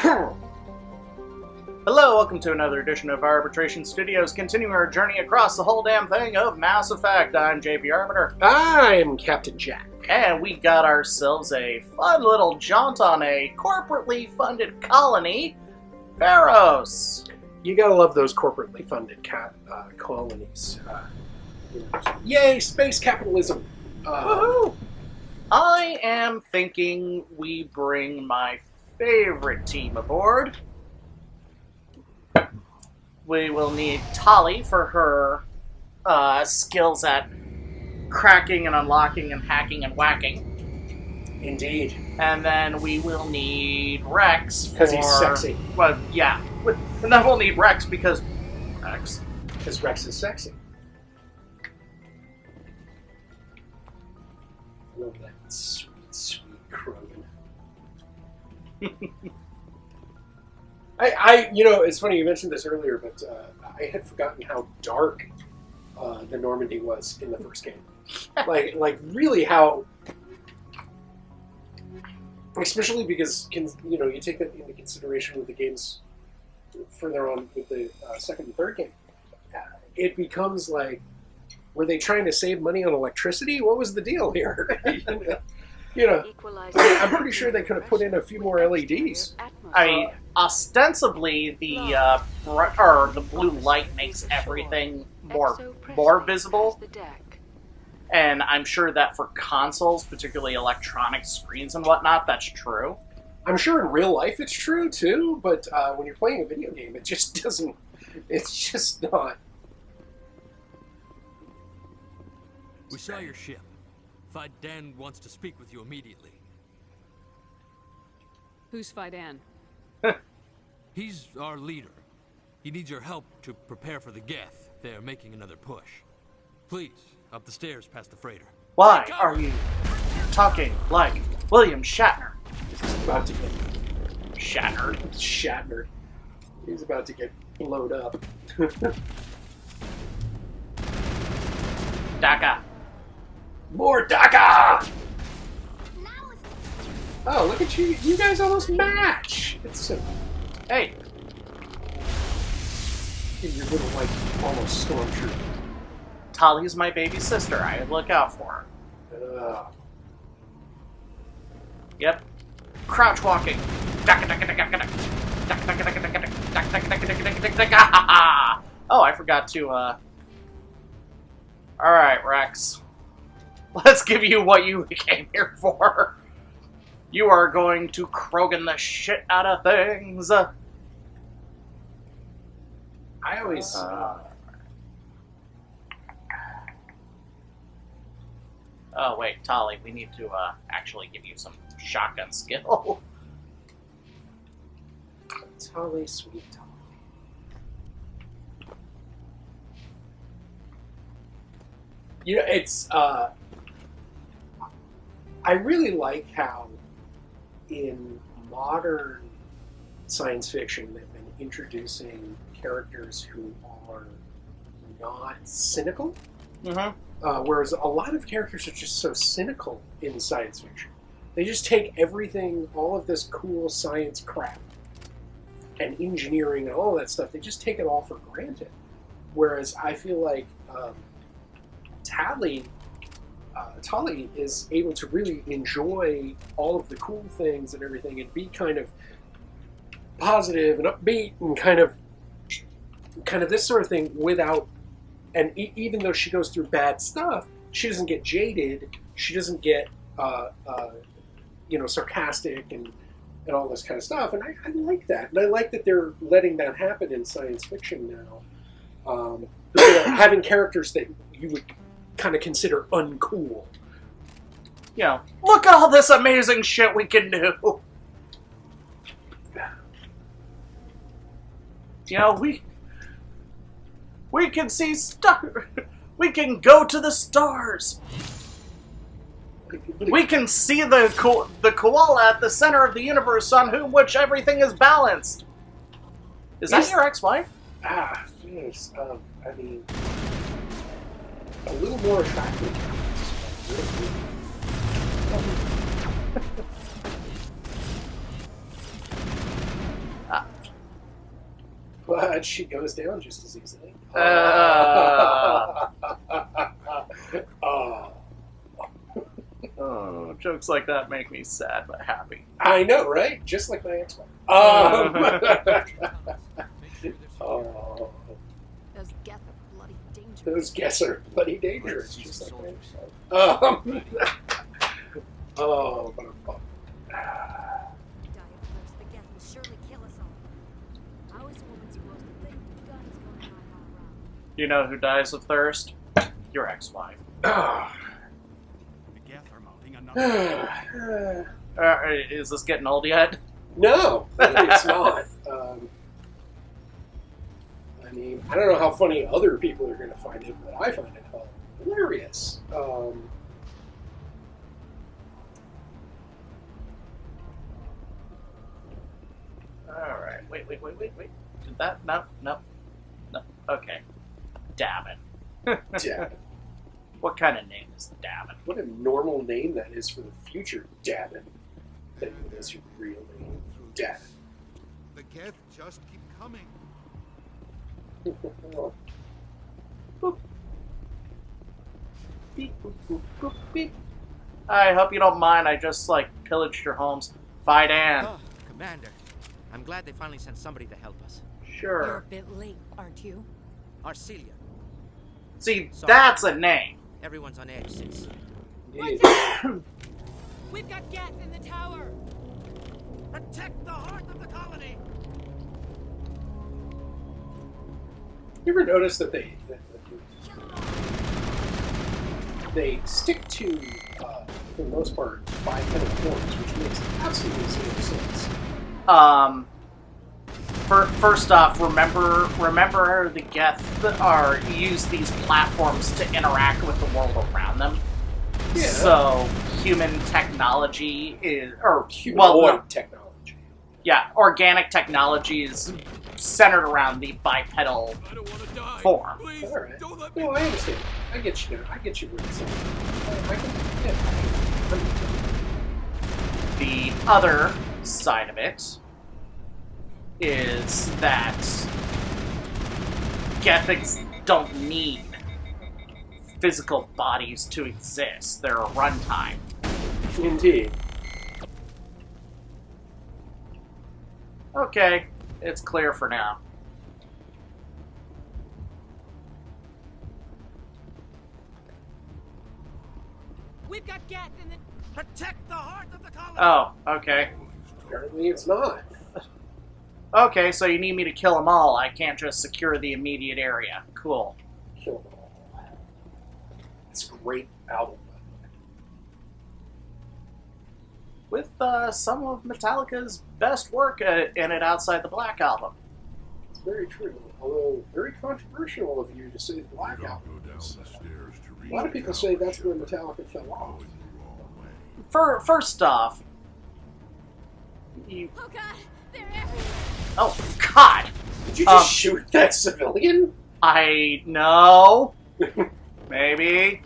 Hello, welcome to another edition of Arbitration Studios, continuing our journey across the whole damn thing of Mass Effect. I'm JP Arbiter. I'm Captain Jack. And we got ourselves a fun little jaunt on a corporately funded colony, Pharos. You gotta love those corporately funded colonies. Yay, space capitalism! Woohoo! I am thinking we bring my favorite team aboard. We will need Tali for her skills at cracking and unlocking and hacking and whacking. Indeed. And then we will need Rex for... Because he's sexy. Well, yeah. And then we'll need Rex because... Rex? Because Rex is sexy. I love that sweet, sweet Krogan. It's funny you mentioned this earlier, but I had forgotten how dark the Normandy was in the first game. like really how, especially because you take that into consideration with the games further on with the second and third game. It becomes like, were they trying to save money on electricity? What was the deal here? I'm pretty sure they could have put in a few more LEDs. I mean, ostensibly, the blue light makes everything more visible. And I'm sure that for consoles, particularly electronic screens and whatnot, that's true. I'm sure in real life it's true too, but when you're playing a video game, it just doesn't. It's just not. We saw your ship. Fidan wants to speak with you immediately. Who's Fidan? He's our leader. He needs your help to prepare for the Geth. They're making another push. Please, up the stairs past the freighter. Why are you talking like William Shatner? He's about to get Shatner. He's about to get blowed up. Daka. More DACA! Oh, look at you. You guys almost match. It's so... Hey. Your little, almost stormtrooper. Tali's my baby sister. I look out for her. Yep. Crouch walking. Oh, I forgot to, Alright, Rex. Let's give you what you came here for. You are going to Krogan the shit out of things. I always... Oh, wait, Tali, we need to, actually give you some shotgun skill. Tali, sweet Tali. It's, I really like how in modern science fiction they've been introducing characters who are not cynical. Mm-hmm. Whereas a lot of characters are just so cynical in science fiction. They just take everything, all of this cool science crap and engineering and all that stuff, they just take it all for granted. Whereas I feel like Tali is able to really enjoy all of the cool things and everything and be kind of positive and upbeat and kind of this sort of thing without, and even though she goes through bad stuff, she doesn't get jaded, she doesn't get sarcastic and all this kind of stuff, and I like that. And I like that they're letting that happen in science fiction now. Having characters that you would kind of consider uncool. Look at all this amazing shit we can do. We can see stars. We can go to the stars. We can see the koala at the center of the universe on which everything is balanced. Is that your ex-wife? Yes. I mean, a little more attractive. But she goes down just as easily. Oh, jokes like that make me sad but happy. I know, right? Just like my ex-wife. Oh, Those geth are bloody dangerous. those guests are bloody dangerous, just like my ex-wife. Oh, but I'm bummed. Die of thirst, the geth will surely kill us all. How is a woman supposed to think with guns going on all around? You know who dies of thirst? Your ex-wife. Ah. The Geth are mounting another. Is this getting old yet? No, it's not. I mean, I don't know how funny other people are going to find it, but I find it hilarious. Alright, wait. Did that? No. Okay. Davin. Davin. What kind of name is Davin? What a normal name that is for the future, Davin. That is your real name, Davin. The Geth just keep coming. Boop. Beep, boop, boop, boop, beep. I hope you don't mind, I just, pillaged your homes. Fidan. Oh, Commander. I'm glad they finally sent somebody to help us. You're a Sure. bit late, aren't you? Arcelia. See, Sorry. that's a name. Everyone's on edge since... Yeah. We've got geth in the tower! Protect the heart of the colony. You ever notice that they stick to, for the most part, bipedal forms, which makes absolutely zero sense. First off, remember the Geth use these platforms to interact with the world around them. Yeah. So human technology Humanoid technology. yeah, organic technology is centered around the bipedal I don't want to die. form. Please, All right. don't let me. No, I understand. I get you now. I get you what you're saying. The other side of it is that Gethics don't need physical bodies to exist. They're a runtime. Indeed. Okay, it's clear for now. We've got geth in the... Protect the heart of the colony. Oh, okay. Apparently it's not. Okay, so you need me to kill them all. I can't just secure the immediate area. Cool. Kill them all. It's a great album, by the way. With some of Metallica's best work in it outside the Black Album. It's very true. Although, very controversial of you to say the Black Album. A lot of people say that's where Metallica fell off. First off, you... Oh god, they're everywhere! Oh, God! Did you just shoot that civilian? I know. Maybe.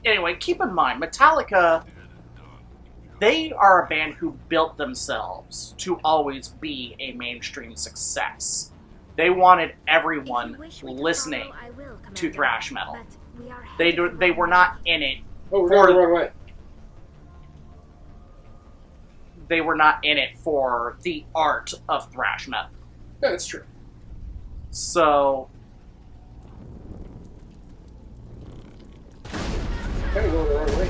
Anyway, keep in mind, Metallica, they are a band who built themselves to always be a mainstream success. They wanted everyone listening to thrash metal. They were not in it. Oh, we're going the wrong way. They were not in it for the art of thrash metal. Yeah, that's true. So, Kind of going the wrong way.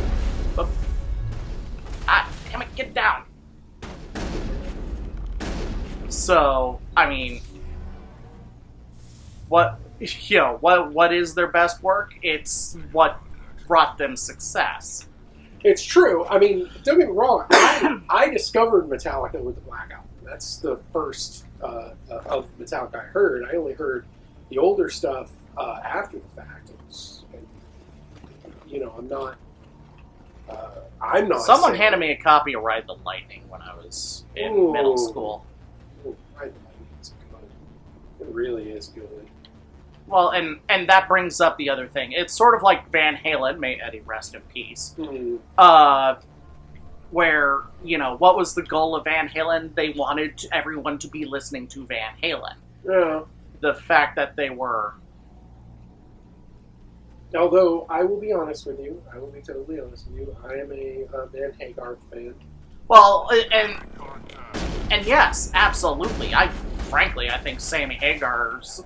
damn it, get down. So, I mean, what is their best work? It's what brought them success. It's true. I mean, don't get me wrong. I discovered Metallica with the Black Album. That's the first of Metallica I heard. I only heard the older stuff after the fact. I'm not. Someone saying- handed me a copy of Ride the Lightning when I was in middle school. Ooh, Ride the Lightning is good. It really is good. Well, and that brings up the other thing. It's sort of like Van Halen, may Eddie rest in peace, Mm. where what was the goal of Van Halen? They wanted everyone to be listening to Van Halen. Yeah. The fact that they were... Although, I will be honest with you. I will be totally honest with you. I am a Van Hagar fan. Well, and yes, absolutely. Frankly, I think Sammy Hagar's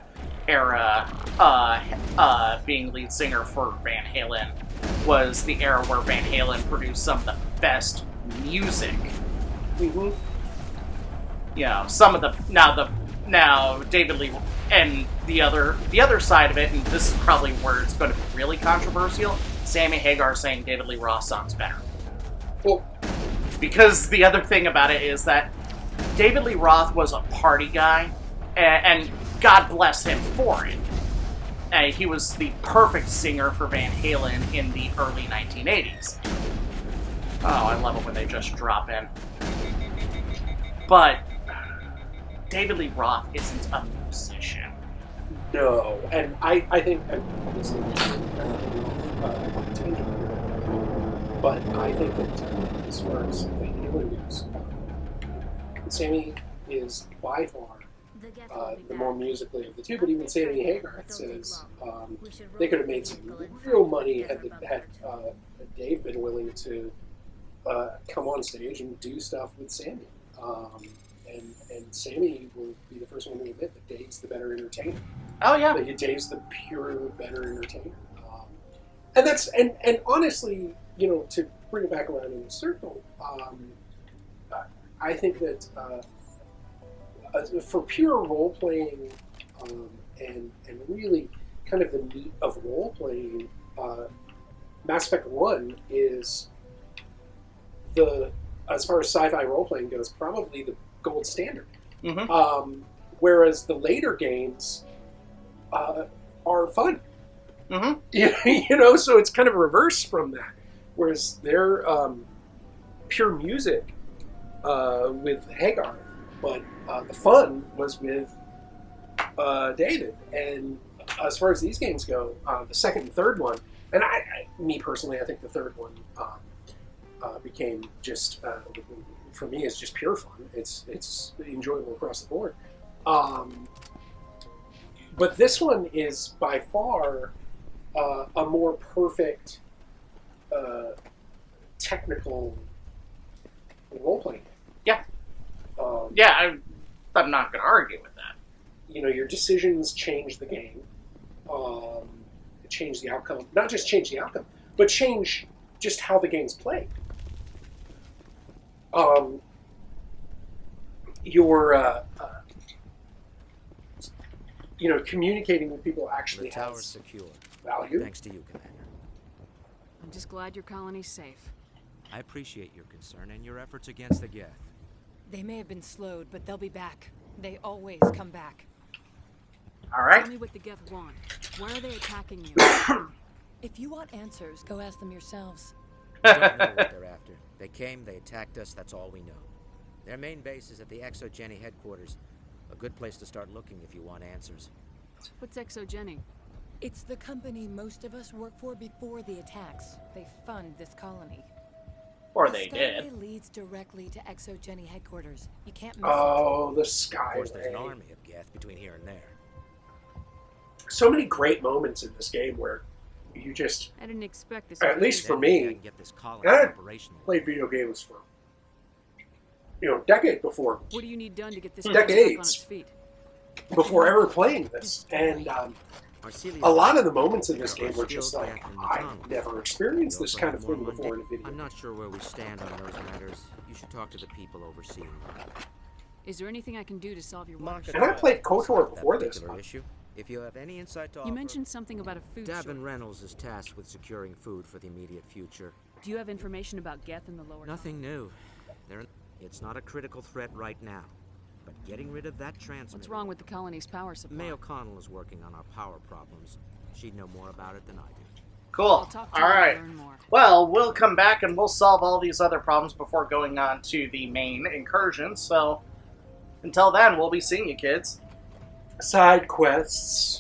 era, being lead singer for Van Halen, was the era where Van Halen produced some of the best music. Mm-hmm. Some of the now David Lee and the other side of it, and this is probably where it's going to be really controversial. Sammy Hagar saying David Lee Roth sounds better. Well, because the other thing about it is that David Lee Roth was a party guy, and God bless him for it. He was the perfect singer for Van Halen in the early 1980s. Oh, I love it when they just drop in. But David Lee Roth isn't a musician. no. And I think, and obviously, but I think that as far as Van Halen goes, Sammy is by far the more musically of the two, but even Sammy Hagar says they could have made some real money had Dave been willing to come on stage and do stuff with Sammy. And Sammy will be the first one to admit that Dave's the better entertainer. Oh yeah, That Dave's the pure better entertainer. And that's and honestly, to bring it back around in a circle, I think that for pure role playing and really kind of the meat of role playing, Mass Effect 1 is as far as sci-fi role playing goes, probably the gold standard. Mm-hmm. Whereas the later games are fun. Mm-hmm. So it's kind of reverse from that. Whereas they're pure music with Hagar, but the fun was with David. And as far as these games go, the second and third one, and me personally, I think the third one became just, for me, is just pure fun. It's enjoyable across the board. But this one is by far a more perfect technical role-playing game. Yeah. I'm not going to argue with that. Your decisions change the game. Change the outcome. Not just change the outcome, but change just how the game's played. Your communicating with people actually The tower's has secure. value. Thanks to you, Commander. I'm just glad your colony's safe. I appreciate your concern and your efforts against the Geth. They may have been slowed, but they'll be back. They always come back. All right. Tell me what the Geth want. Why are they attacking you? If you want answers, go ask them yourselves. We don't know what they're after. They came, they attacked us, that's all we know. Their main base is at the ExoGeni headquarters. A good place to start looking if you want answers. What's ExoGeni? It's the company most of us work for before the attacks. They fund this colony. Or The they Skyway did. leads directly to ExoGeni headquarters. You can't miss Oh, the Of course, there's an Skyway. army of Geth between here and there. So many great moments in this game where you just I didn't expect this. At least for Then we me, can get this colony I operational. played video games for decade before What do you need done to get this Decades. place back on its feet? before ever playing this, and Arcelia's a lot of the right. moments in this There game are were just still like Geth in the I've tunnels. never experienced We this also kind have of more thing before in a mundane- video. I'm not sure where we stand on those matters. You should talk to the people overseeing them. Is there anything I can do to solve your Mark water? And I played That KOTOR before this. particular issue. If you have any insight to You offer, mentioned something about a food Davin shortage. Reynolds is tasked with securing food for the immediate future. Do you have information about Geth in the lower? Nothing new. It's not a critical threat right now. But getting rid of that transmitter... What's wrong with the colony's power supply? May O'Connell is working on our power problems. She'd know more about it than I do. Cool. I'll talk to All you and right. learn more. Well, we'll come back and we'll solve all these other problems before going on to the main incursion. So, until then, we'll be seeing you, kids. Side quests.